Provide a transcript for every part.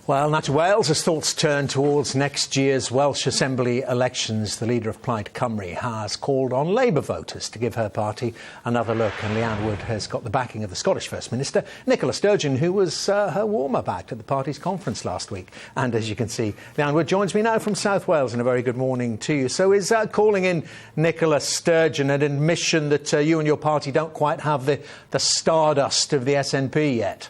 Well, now to Wales, as thoughts turn towards next year's Welsh Assembly elections, the leader of Plaid Cymru has called on Labour voters to give her party another look. And Leanne Wood has got the backing of the Scottish First Minister, Nicola Sturgeon, who was her warm-up act at the party's conference last week. And as you can see, Leanne Wood joins me now from South Wales, and a very good morning to you. So is calling in Nicola Sturgeon an admission that you and your party don't quite have the stardust of the SNP yet?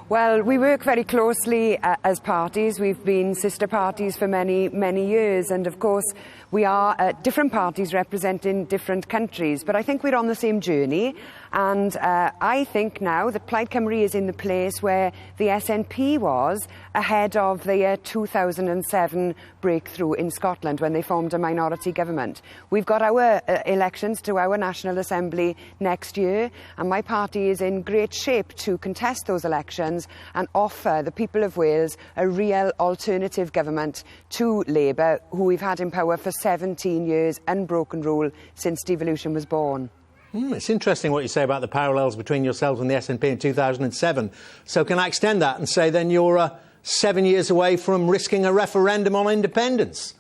Well, we work very closely as parties. We've been sister parties for many, many years. And of course, we are different parties representing different countries. But I think we're on the same journey. And I think now that Plaid Cymru is in the place where the SNP was ahead of the 2007 breakthrough in Scotland when they formed a minority government. We've got our elections to our National Assembly next year, and my party is in great shape to contest those elections and offer the people of Wales a real alternative government to Labour, who we've had in power for 17 years, unbroken rule since devolution was born. It's interesting what you say about the parallels between yourselves and the SNP in 2007. So can I extend that and say then you're 7 years away from risking a referendum on independence?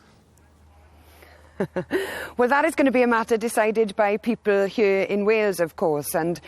Well, that is going to be a matter decided by people here in Wales, of course, and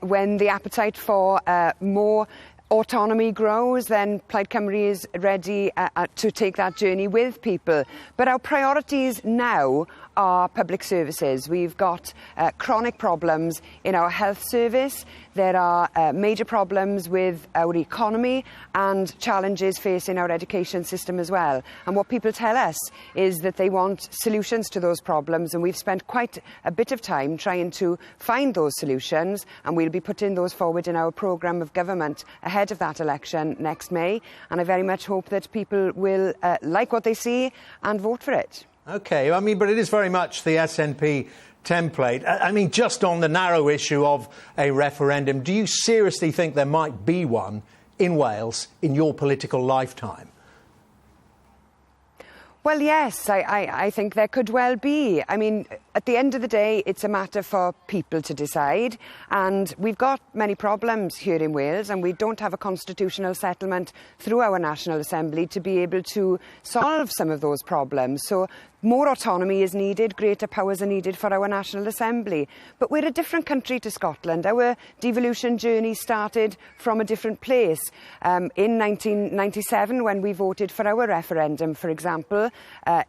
when the appetite for more autonomy grows, then Plaid Cymru is ready to take that journey with people. But our priorities now are public services. We've got chronic problems in our health service. There are major problems with our economy and challenges facing our education system as well. And what people tell us is that they want solutions to those problems, and we've spent quite a bit of time trying to find those solutions, and we'll be putting those forward in our programme of government ahead of that election next May. And I very much hope that people will like what they see and vote for it. OK, but it is very much the SNP template. Just on the narrow issue of a referendum, do you seriously think there might be one in Wales in your political lifetime? Well, yes, I think there could well be. At the end of the day, it's a matter for people to decide. And we've got many problems here in Wales, and we don't have a constitutional settlement through our National Assembly to be able to solve some of those problems. So more autonomy is needed, greater powers are needed for our National Assembly. But we're a different country to Scotland. Our devolution journey started from a different place. In 1997, when we voted for our referendum, for example,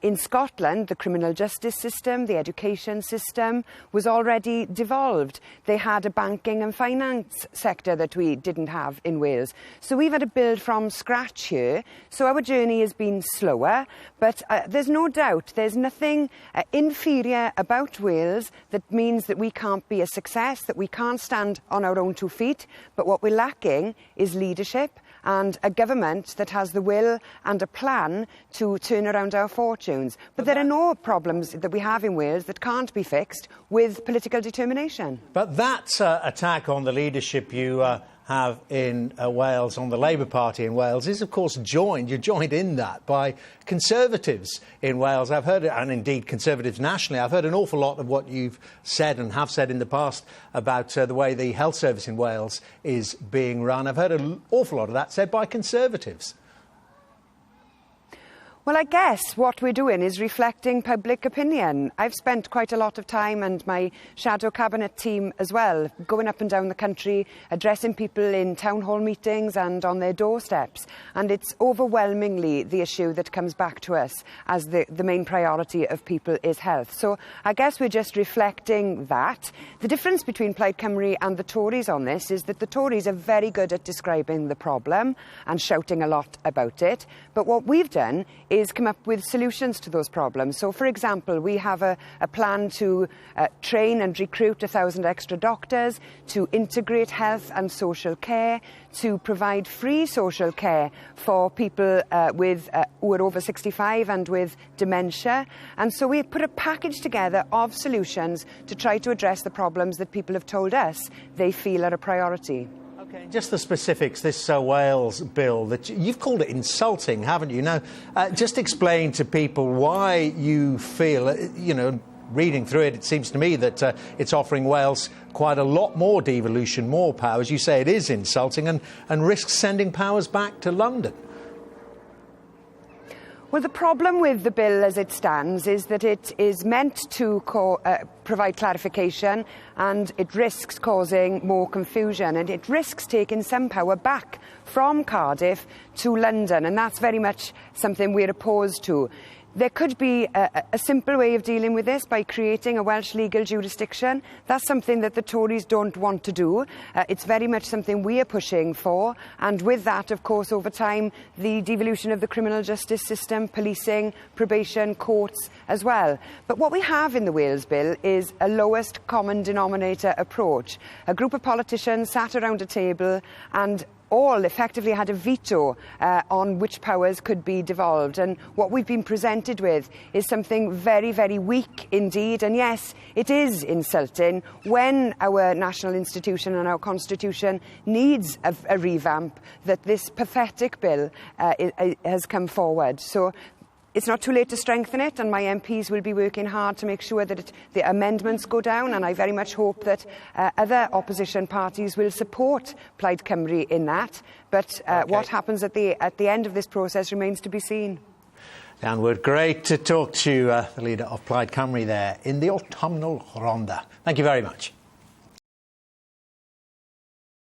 in Scotland, the criminal justice system, the education system was already devolved. They had a banking and finance sector that we didn't have in Wales. So we've had to build from scratch here. So our journey has been slower, but there's no doubt there's nothing inferior about Wales that means that we can't be a success, that we can't stand on our own 2 feet. But what we're lacking is leadership and a government that has the will and a plan to turn around our fortunes. But there are no problems that we have in Wales that can't be fixed with political determination. But that attack on the leadership you have in Wales, on the Labour Party in Wales, is of course you're joined in that by Conservatives in Wales. I've heard, and indeed Conservatives nationally, I've heard an awful lot of what you've said and have said in the past about the way the health service in Wales is being run. I've heard an awful lot of that said by Conservatives. Well, I guess what we're doing is reflecting public opinion. I've spent quite a lot of time, and my shadow cabinet team as well, going up and down the country, addressing people in town hall meetings and on their doorsteps. And it's overwhelmingly the issue that comes back to us as the main priority of people is health. So I guess we're just reflecting that. The difference between Plaid Cymru and the Tories on this is that the Tories are very good at describing the problem and shouting a lot about it. But what we've done is come up with solutions to those problems. So, for example, we have a plan to train and recruit 1,000 extra doctors, to integrate health and social care, to provide free social care for people who are over 65 and with dementia. And so we put a package together of solutions to try to address the problems that people have told us they feel are a priority. OK, just the specifics, this Wales bill, that you've called it insulting, haven't you? Now, just explain to people why you feel, reading through it, it seems to me that it's offering Wales quite a lot more devolution, more powers. You say it is insulting and risks sending powers back to London. Well, the problem with the bill as it stands is that it is meant to provide clarification, and it risks causing more confusion, and it risks taking some power back from Cardiff to London, and that's very much something we're opposed to. There could be a simple way of dealing with this by creating a Welsh legal jurisdiction. That's something that the Tories don't want to do. It's very much something we are pushing for. And with that, of course, over time, the devolution of the criminal justice system, policing, probation, courts as well. But what we have in the Wales Bill is a lowest common denominator approach. A group of politicians sat around a table and all effectively had a veto on which powers could be devolved, and what we've been presented with is something very, very weak indeed. And yes, it is insulting when our national institution and our constitution needs a revamp that this pathetic bill has come forward. So it's not too late to strengthen it, and my MPs will be working hard to make sure that the amendments go down, and I very much hope that other opposition parties will support Plaid Cymru in that. But what happens at the end of this process remains to be seen. Leanne Wood, great to talk to the leader of Plaid Cymru there in the autumnal Ronda. Thank you very much.